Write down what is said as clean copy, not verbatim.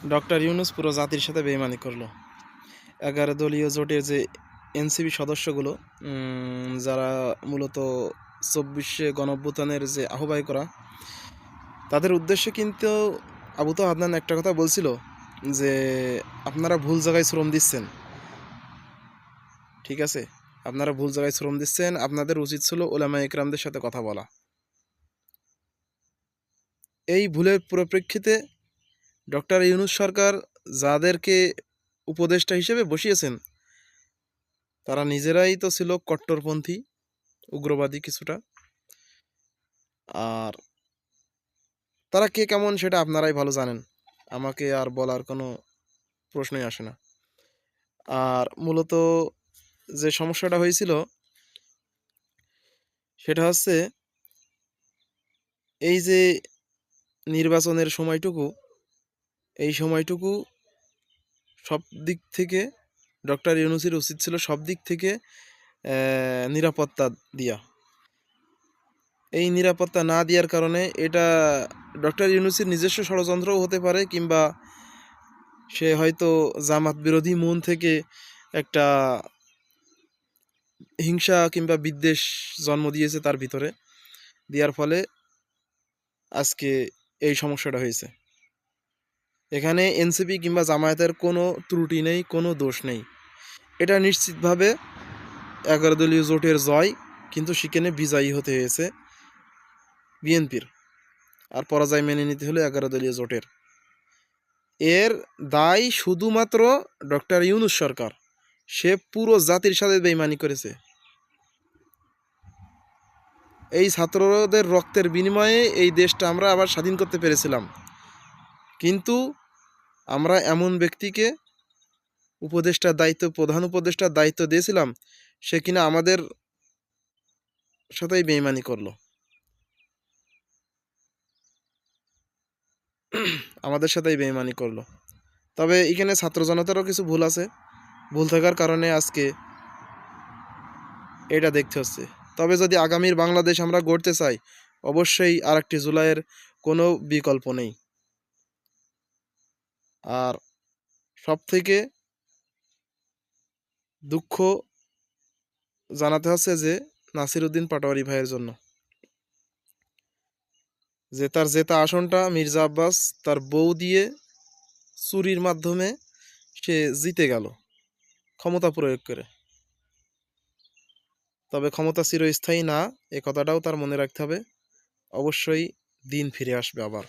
Doctor Yunus পুরো জাতির সাথে বেইমানি করলো। 11 দলীয় জোটের যে এনসিপি সদস্যগুলো, যারা মূলত 24শে গণঅভ্যুত্থানের যে আহ্বায়করা, তাদের উদ্দেশ্যে কিন্তু আবু তো আদনান একটা কথা বলছিল যে আপনারা ভুল জায়গায় শ্রম দিচ্ছেন। ঠিক আছে, আপনারা ভুল জায়গায় শ্রম দিচ্ছেন, আপনাদের উচিত ছিল উলামায়ে ইকরামদের সাথে কথা বলা। এই ভুলের পরিপ্রেক্ষিতে ডক্টর ইউনূস সরকার যাদেরকে উপদেষ্টা হিসেবে বসিয়েছেন, তারা নিজেরাই তো ছিল কট্টরপন্থী, উগ্রবাদী কিছুটা। আর তারা কে কেমন সেটা আপনারাই ভালো জানেন, আমাকে আর বলার কোনো প্রশ্নই আসে না। আর মূলত যে সমস্যাটা হয়েছিল সেটা হচ্ছে এই যে নির্বাচনের সময়টুকু, এই সময়টুকু সব দিক থেকে ডক্টর ইউনূসের উচিত ছিল সব দিক থেকে নিরাপত্তা দেওয়া। এই নিরাপত্তা না দেওয়ার কারণে এটা ডক্টর ইউনূসের নিজস্ব ষড়যন্ত্রও হতে পারে, কিংবা সে হয়তো জামাত বিরোধী মন থেকে একটা হিংসা কিংবা বিদ্বেষ জন্ম দিয়েছে তার ভিতরে, দেওয়ার ফলে আজকে এই সমস্যাটা হয়েছে। এখানে এনসিপি কিংবা জামায়াতের কোনো ত্রুটি নেই, কোনো দোষ নেই। এটা নিশ্চিতভাবে 11 দলীয় জোটের জয়, কিন্তু সেখানে বিজয়ী হতে হয়েছে বিএনপির, আর পরাজয় মেনে নিতে হলো 11 দলীয় জোটের। এর দায় শুধুমাত্র ডক্টর ইউনূস সরকার। সে পুরো জাতির সাথে বেইমানি করেছে। এই ছাত্রদের রক্তের বিনিময়ে এই দেশটা আমরা আবার স্বাধীন করতে পেরেছিলাম, কিন্তু আমরা এমন ব্যক্তিকে উপদেষ্টার দায়িত্ব, প্রধান উপদেষ্টার দায়িত্ব দিয়েছিলাম, সে কিনা আমাদের সাথেই বেইমানি করলো, আমাদের সাথেই বেইমানি করলো। তবে এখানে ছাত্র জনতারও কিছু ভুল আছে, ভুল থাকার কারণে আজকে এটা দেখতে হচ্ছে। তবে যদি আগামীর বাংলাদেশ আমরা গড়তে চাই, অবশ্যই আরেকটি জুলাইয়ের কোনো বিকল্প নেই। আর সবথেকে দুঃখ জানাতে হচ্ছে যে নাসির উদ্দিন পাটোয়ারি ভাইয়ের জন্য, যে তার জেতা আসনটা মির্জা আব্বাস তার বউ দিয়ে চুরির মাধ্যমে সে জিতে গেল ক্ষমতা প্রয়োগ করে। তবে ক্ষমতা চিরস্থায়ী না, এ কথাটাও তার মনে রাখতে হবে। অবশ্যই দিন ফিরে আসবে আবার।